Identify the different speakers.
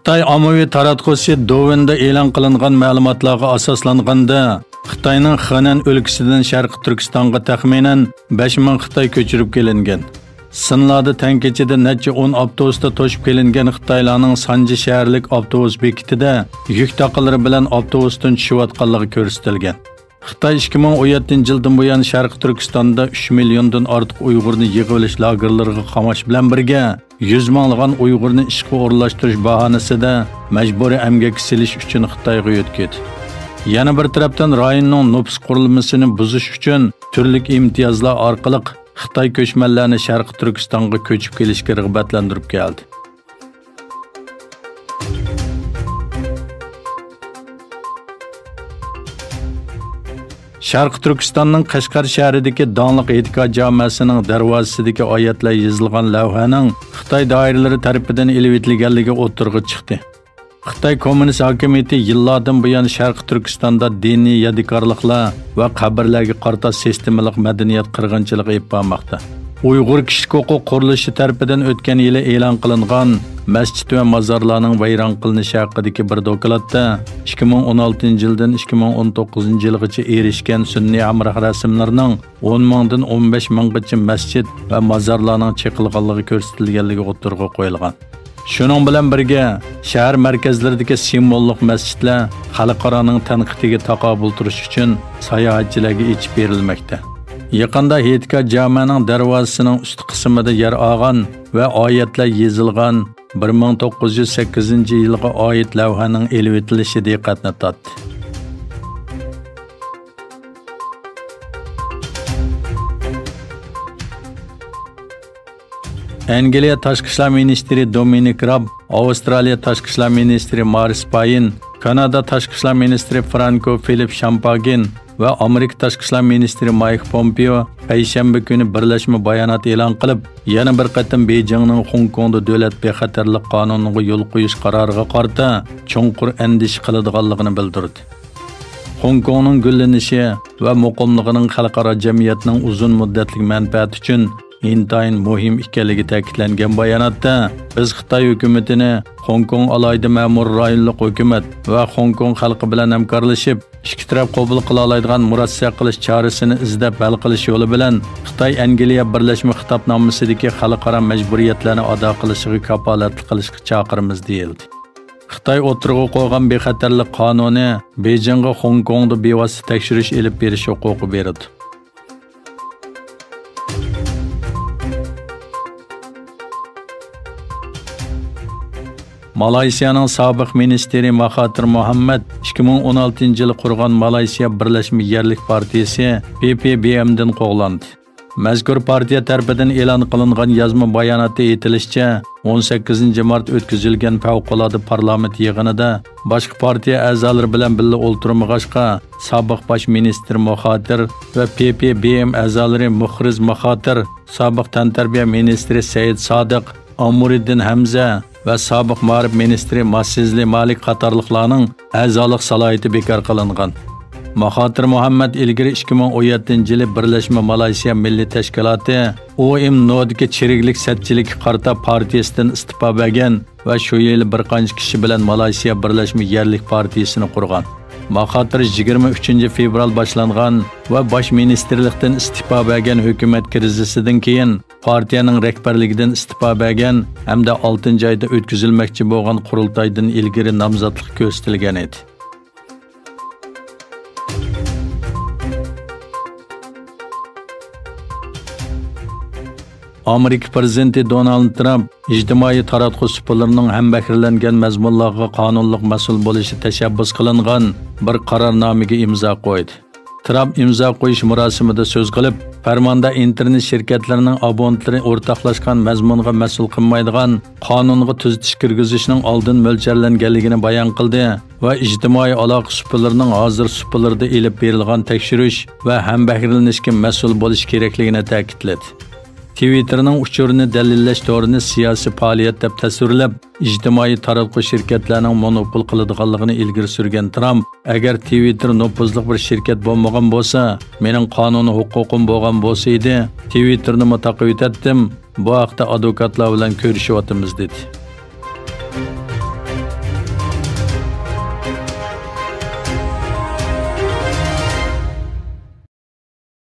Speaker 1: Xitoy ommaviy taratquchi Douyin-da e'lon qilingan ma'lumotlarga asoslanganda Xitoyning Xanan o'lkasidan Sharqiy Turkistonga taxminan 5000 Xitoy ko'chirib kelingan. Sinlarda tankechida necha 10 avtobusda to'shib kelingan Xitoylarning Sanji shaharlik avtobus bekitida yuk taqilari bilan avtobusdan tushayotganligi ko'rsatilgan. Xitoy 2017-yildan buyon Sharqiy Turkistonda 3 milliondan ortiq Uyg'urni yig'ib olish lagerlariga qamash bilan birga 100 minglagan Uyg'urni ishga o'rlashtirish bahonasida majburiy emgak silish uchun Xitoyga yo'tkadi. Yana bir tarafdan rayonning nüfus qurilmasini buzish uchun turli imtiyozlar orqali Xitoy ko'chmanlarni Sharqiy Turkistonga ko'chib kelishga rag'batlantirib keldi. Sharqiy Turkistonning Qashqar shahridagi donliq e'tiqod jamoasining darvozasidagi oyatlar yozilgan lavhaning Xitoy doiralari tomonidan ilib etilganligi o'tirg'i chiqdi. Xitoy Kommunist hokimiyati yillardan buyon Sharqiy Turkistonda diniy yadikorliklar va qabrlarga qarata sistemalik madaniyat qirg'inchiligi olib bormoqda. Uyg'ur kishilik huquq qurilishi tomonidan o'tgan yili e'lon qilingan masjid va mozorlarning vayron qilinishi haqidagi bir dokladda 2016-yildan 2019-yilgacha erishgan sunniy amroh rasmlarining 10 mingdan 15 minggacha masjid va mozorlarning cheqilganligi ko'rsatilganligi o'tirg'i qo'yilgan. Shuning bilan birga shahar markazlaridagi simvollik masjidlar xalqaroning tanqidiga taqobil turish uchun sayohatchilarga ichib berilmoqda. Yaqında e'tiqod jamoasining darvozasining ust qismida yer olgan va oyatlar yozilgan 1908-yilga oid lavhaning elib etilishi diqqatni tortdi. Angliya Tashqi ishlar ministri Dominic Raab, Avstraliya Tashqi ishlar ministri Maurice Payne, Kanada Tashqi ishlar ministri Franco Philip Champagne va Amerika Tashqi ishlar ministri Mike Pompeo payshanba kuni birlashma bayonot e'lon qilib, yana bir qatam Beijingning Hong Kongda davlat bexatarlik qonuniga yo'l qo'yish qaroriga qarata chunqur andish qiladiganligini bildirdi. Hong Kongning gullanishi va muqimligining xalqaro jamiyatning uzun muddatli manfaati uchun intayin muhim ekanligi ta'kidlangan bayonotda biz Xitoy hukumatini Hong Kong alayda ma'mur rayonlik hukumat va Hong Kong xalqi bilan hamkorlashib ikki taraf qabul qila oladigan murassa qilish chorasini izlab hal qilish yo'li bilan Xitoy Angliya birlashma xitobnomasidagi xalqaro majburiyatlarni ado qilishiga kafolatlik qilishga chaqiramiz deyildi. Xitoy o'tirg'i qo'ygan bexatarlik qonuni Beijingga Hong Kongda bevosita tekshirish elib berish huquqi berdi. Malaysiyaning sobiq ministri Mahathir Mohamad 2016-yil qurgan Malaysiya Birlashma Yerlik partiyasi PPBMdan qo'g'landi. Mazkur partiya tomonidan e'lon qilingan yozma bayonotda aytilishicha, 18-mart o'tkazilgan favqulodda parlament yig'inida boshqa partiya a'zolari bilan birga o'ltirmag'achqa sobiq bosh ministr Mahathir va PPBM a'zolari Muhriz Mahathir, sobiq tantarbiya ministri Said Sodiq, Amuriddin Hamza va sobiq ma'rif ministri Masizli Malik qatorliqlarning a'zolik salohiyati bekor qilingan. Mahathir Mohamad ilgari 2017-yili Birlashma Malaysiya Milliy Tashkiloti OMNOdagi chiriklik satchilik qarta partiyasidan istifa bergan va shu yil bir qancha kishi bilan Malaysiya Birlashma Yerlik partiyasini qurgan. Mahathir 23 fevral boshlangan va bosh ministrlikdan istifa bergan hukumat krizisidan keyin partiyaning rahbarligidan istifa bergan hamda 6-oyda o'tkazilmoqchi bo'lgan qurultoydan ilgari nomzodlik ko'rsatilgan edi. Amerika prezidenti Donald Trump ijtimoiy taratqush pullarining hambahrlangan mazmunlarga qonunliq mas'ul bo'lishi tashabbus qilingan bir qarornomaga imzo qo'ydi. Trump imzo qo'yish marosimida so'z qilib, farmonda internet shirkatlarining abonentlari o'rtoqlashgan mazmunga mas'ul qilmaydigan qonunga tuzatish kirgizishning oldin mo'ljallanganligini bayon qildi va ijtimoiy aloqa supullarining hozir supullarda elib berilgan tekshirish va hambahrilanishga mas'ul bo'lish kerakligini ta'kidladi. Twitter'ning uchurini dalillash to'rini siyosiy faoliyat deb tasvirlab, ijtimoiy taratqush shirkatlarining monopol qiladiganligini ilgari surgan Trump, agar Twitter nopozliq bir shirkat bo'lmagan bo'lsa, mening qonuniy huquqim bo'lgan bo'lsa edi, Twitterni mutaqavvit etdim, bu haqda advokatlar bilan ko'rishyapmiz dedi.